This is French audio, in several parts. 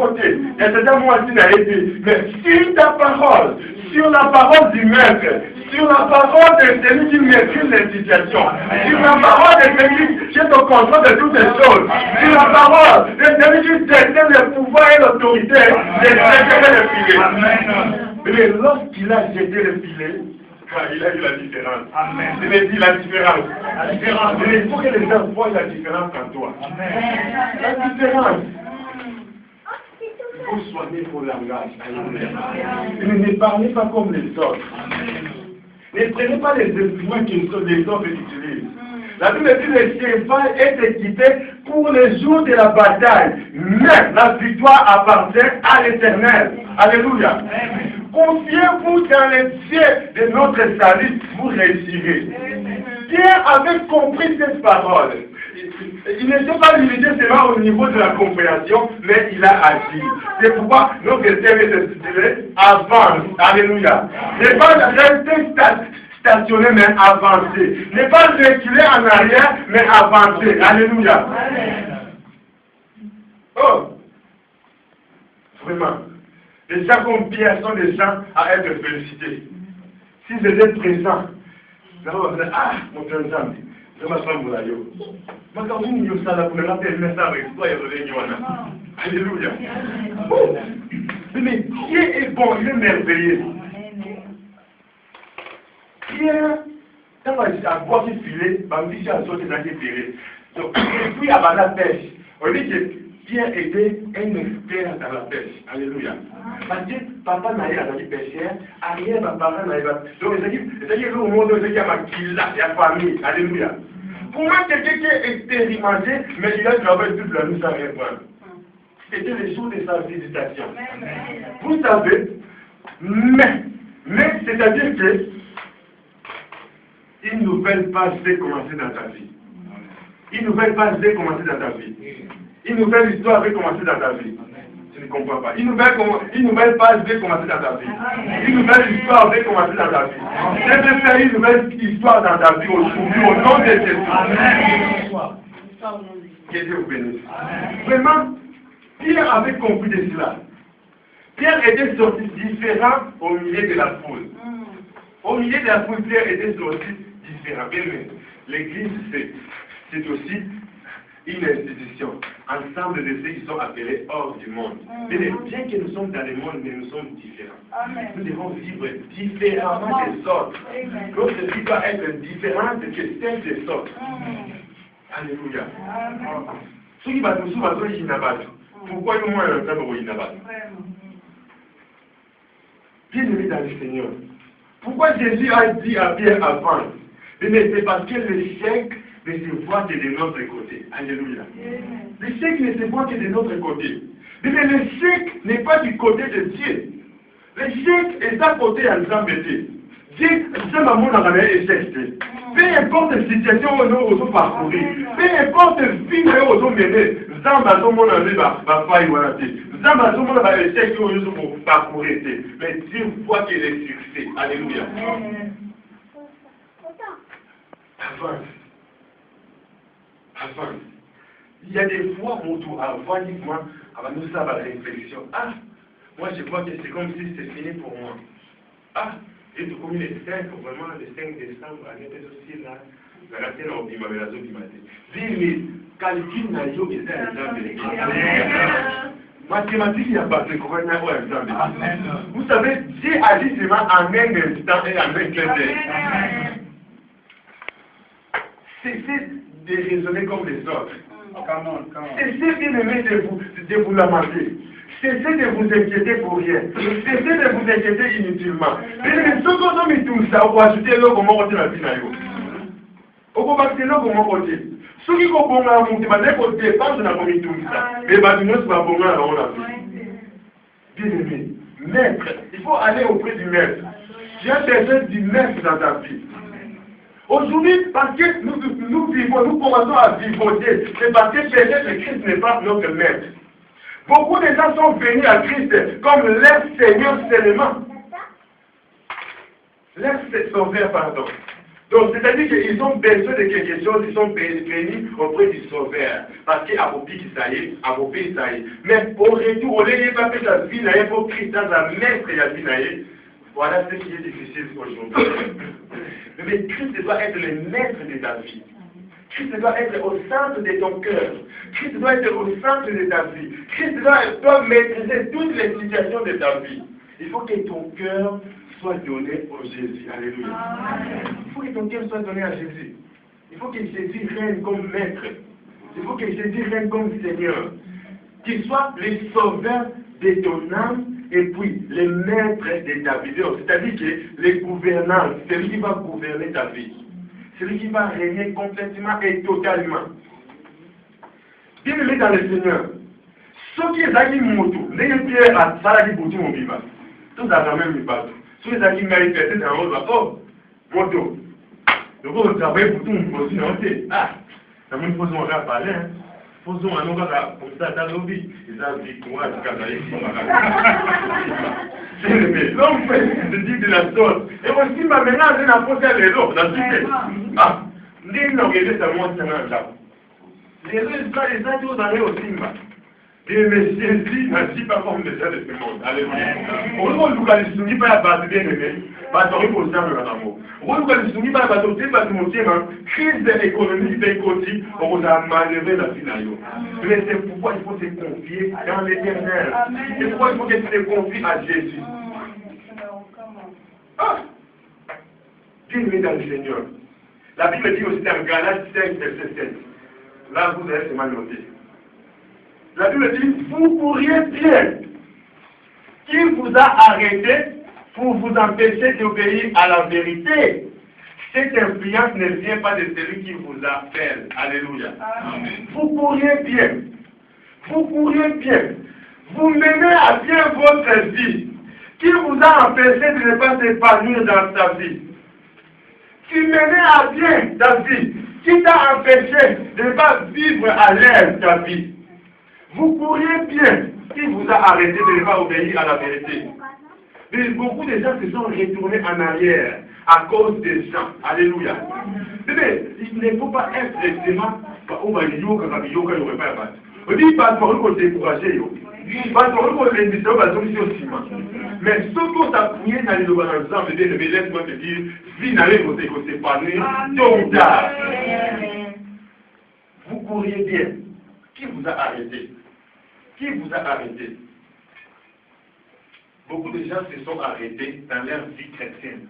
côté. Il y a certains mots qui n'a été. Mais sur ta parole, sur la parole du maître, sur la parole de celui qui maîtrise les situations, sur la parole de celui qui est au contrôle de toutes les choses, sur la parole de celui qui détient le pouvoir et l'autorité, de jeter le filet. Mais lorsqu'il a jeté le filet, il a eu la différence. Amen. Il me dit la différence. La différence. Il faut que les gens voient la différence en toi. Amen. La différence. Il faut soigner vos langages. Ne parlez pas comme les autres. Ne prenez pas les instruments que les autres utilisent. La Bible dit que le cheval est équipé pour le jour de la bataille. Mais la victoire appartient à l'Éternel. Alléluia. Confiez-vous dans les cieux de notre salut, vous réussirez. Pierre avait compris cette parole. Il n'était pas limité seulement au niveau de la compréhension, mais il a agi. C'est pourquoi notre thème est intitulé Avance. Alléluia. Ne pas rester stationné, mais avancer. Ne pas reculer en arrière, mais avancer. Alléluia. Oh! Vraiment. Les gens comme Pierre sont des gens à être félicités. S'ils étaient présents, ils vont dire, ah, mon frère Zambi, je m'appelle Moulayo. Mais quand vous nous ça, vous me rappelez le message avec toi et le Alléluia. Oh. Mais Dieu est bon, il est merveilleux. Pierre, quand on a boire ce filet, on dit que j'ai sauté dans les filets. Donc, et puis, avant la pêche, on dit que Pierre était un expert dans la pêche. Alléluia. Parce que papa n'a pas dit pêcheur, arrière papa n'a pas. Donc, c'est-à-dire au monde où il y a la famille. Alléluia. Pour moi, quelqu'un qui est expérimenté, mais il a travaillé toute la nuit sans rien prendre. C'était le jour de sa visitation. Vous savez, mais c'est-à-dire que une nouvelle page va commencer dans ta vie. Une nouvelle page va commencer dans ta vie. Une nouvelle histoire va commencer dans ta vie. Tu ne comprends pas. Une nouvelle page va commencer dans ta vie. Une nouvelle histoire va commencer dans ta vie. Je vais faire une nouvelle histoire dans ta vie aujourd'hui au nom de Jésus. Que Dieu vous bénisse. Vraiment, Pierre avait compris de cela. Pierre était sorti différent au milieu de la foule. Au milieu de la foule, Pierre était sorti différent. Bien, mais l'église, c'est aussi une institution, ensemble de ceux qui sont appelés hors du monde. Mais bien que nous sommes dans le monde, mais nous sommes différents. Amen. Nous devons vivre différemment des autres. Notre vie doit être différente que celle des autres. Alléluia. Ceux qui vont nous soumettre, ils n'ont pas. Pourquoi ils m'ont un temps où ils n'ont pas? Bien-aimé dans le Seigneur. Pourquoi Jésus a dit à Pierre avant? Mais c'est parce que l'échec ne se voit que de notre côté. Alléluia. L'échec ne se voit que de notre côté. Mais l'échec n'est pas du côté de Dieu. L'échec est à côté à Dieu. Dieu, c'est ma mon arrêt échec. Peu importe la situation où nous avons parcouru, peu importe le film où nous avons mené, Zamba, tout le monde va faire une Zamba, tout le monde va échec où nous avons parcouru. Mais Dieu voit qu'il est succès. Alléluia. Avance. Avance. Il y a des fois où tu avances, moi, avant nous ça va la réflexion. Ah, moi je crois que c'est comme si c'était fini pour moi. Ah, et tout comme le 5, vraiment le 5 décembre, on était aussi là, la raté dans le la zone du matin. Dis, mais calcul n'a pas été un exemple. Mathématiques, il n'y a pas de quoi, il n'y a pas d'exemple. Vous savez, Dieu agit seulement en un instant et en un clin d'œil. Cessez de raisonner comme les autres. Cessez bien aimé de vous lamenter. Cessez de vous inquiéter pour rien. Cessez de vous inquiéter inutilement. Mais ce qu'on a mis tout ça, vous ajoutez l'eau comme on dit la vie. Vous ajoutez l'eau comme on dit. Ceux qui ont bon à monter, ils dépensent dans la tout ça. Mais nous sommes pas bons à la vie. Bien aimé, maître, il faut aller auprès du maître. Tu as besoin du maître dans ta vie. Aujourd'hui, parce que nous vivons, nous commençons à vivoter, c'est parce que peut-être que Christ n'est pas notre maître. Beaucoup de gens sont venus à Christ comme leur Seigneur seulement. Leur Sauveur, pardon. Donc, c'est-à-dire qu'ils ont besoin de quelque chose, ils sont bénis auprès du Sauveur. Parce qu'il y a beaucoup qui s'aille, à beaucoup qui s'aille. Mais au retour, au lieu de pas faire la vie, il faut Christ dans la maître et la vie. Voilà ce qui est difficile aujourd'hui. Mais Christ doit être le maître de ta vie. Christ doit être au centre de ton cœur. Christ doit être au centre de ta vie. Christ doit maîtriser toutes les situations de ta vie. Il faut que ton cœur soit donné au Jésus. Alléluia. Il faut que ton cœur soit donné à Jésus. Il faut que Jésus règne comme maître. Il faut que Jésus règne comme Seigneur. Qu'il soit le sauveur de ton âme et puis le maître de ta vie. C'est-à-dire que le gouvernant, c'est lui qui va gouverner ta vie. C'est lui qui va régner complètement et totalement. Bien-aimé dans le Seigneur, ceux qui est moto, les pierres à Saladi Bouti mon vivant, tout ça quand même pas tout. Ceux qui sont manifestés dans le monde, oh, moto. Donc on travaille pour tout le monde, ah, ça me pose mon rap parler, hein. Faisons un autre pour ça dans nos vies. Et ça, victoire, c'est quand même. L'homme fait de dire de la sorte. Et aussi, ma ménage, elle a posé les autres dans tout le monde. Ah, les gens qui étaient à moi, c'est un là. Les résultats, les autres dans les aussi, mais Jésus n'agit pas comme les gens de ce monde. Alléluia. On ne peut pas les soumis par la base bien aimé. Batori pour ça, le amour. On ne peut pas les soumis par la base parce que crise économique des côtés, on vous a manœuvré la finale. Mais c'est pourquoi il faut se confier dans l'éternel. C'est pourquoi il faut que tu te confies à Jésus. Ah! Dis-le dans le Seigneur. La Bible dit aussi dans Galates 5, verset 7. Là, vous allez se mal noter. La Bible dit, vous pourriez bien. Qui vous a arrêté pour vous empêcher d'obéir à la vérité? Cette influence ne vient pas de celui qui vous appelle. Alléluia. Amen. Vous pourriez bien. Vous pourriez bien. Vous menez à bien votre vie. Qui vous a empêché de ne pas s'épanouir dans sa vie? Qui menait à bien ta vie? Qui t'a empêché de ne pas vivre à l'aise ta vie? Vous pourriez bien. Qui vous a arrêté de ne pas obéir à la vérité? Mais beaucoup de gens se sont retournés en arrière à cause des gens. Alléluia. Mais il ne faut pas être exactement où va y aurait pas battre. On dit pas pour nous décourager. Pas pour nous les missions aussi au ciment. Mais ce qu'on t'a fouillé dans les ensemble, laisse-moi te dire, vie n'allait vous s'épanouir tôt ou tard. Vous courriez bien. Qui vous a arrêté? Qui vous a arrêté? Beaucoup de gens se sont arrêtés dans leur vie chrétienne,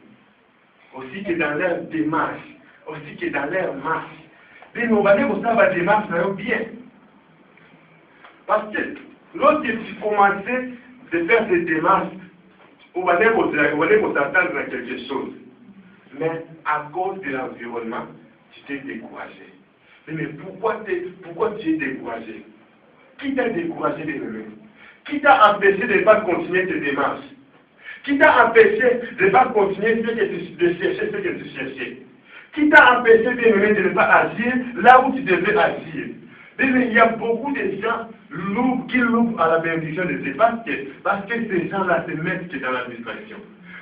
aussi que dans leur démarche, aussi que dans leur marche. Mais on va dire que ça va démarche bien. Parce que lorsque tu commençais de faire ces démarches, on va dire qu'on s'attendre à quelque chose. Mais à cause de l'environnement, tu t'es découragé. Mais pourquoi tu es découragé? Qui t'a découragé de l'aimer? Qui t'a empêché de ne pas continuer tes démarches? Qui t'a empêché de ne pas continuer de chercher ce que tu cherchais? Qui t'a empêché de ne pas agir là où tu devais agir? Il y a beaucoup de gens qui louent à la bénédiction de Dieu parce que ces gens-là se mettent dans la distraction.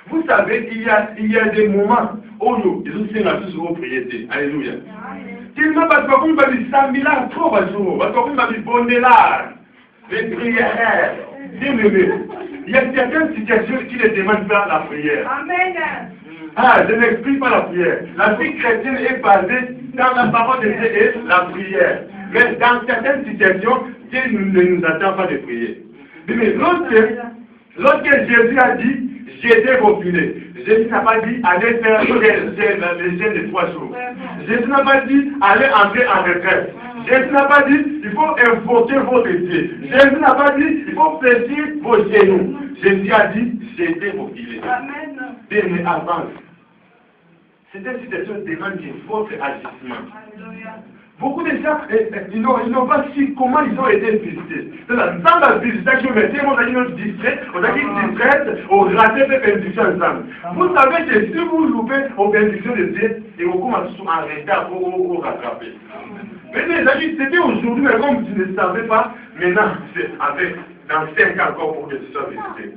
Vous savez, il y a des moments où ils ont fait la chose au prier. Alléluia. Tellement parce qu'on va dire 100 000 ans trop à jour, parce qu'on va dire bon délard, les prières. Il y a certaines situations qui ne demandent pas la prière. Amen. Ah, je n'explique pas la prière. La vie chrétienne est basée dans la parole de Dieu et la prière. Mais dans certaines situations, Dieu ne nous attend pas de prier. Mais lorsque Jésus a dit, jetez vos filets, Jésus n'a pas dit, allez faire les jeûnes de 3 jours. Jésus n'a pas dit, allez entrer en retraite. Jésus n'a pas dit, il faut invoquer votre Dieu. Jésus n'a pas dit, il faut fléchir vos genoux. Jésus a dit, jetez vos filets. Amen. Mais avance. C'est une situation qui demande votre agissement. Beaucoup de gens, ils n'ont pas su comment ils ont été visités. Dans la visitation, on a dit notre distrait, on a dit distraite, on raté les bénédictions ensemble. Vous savez que si vous loupez aux bénédictions de Dieu, et vous commencez à retard pour vous rattraper. Mais les amis, c'était aujourd'hui, mais comme tu ne savais pas, maintenant, c'est avec, dans 5 ans encore pour que tu sois visité.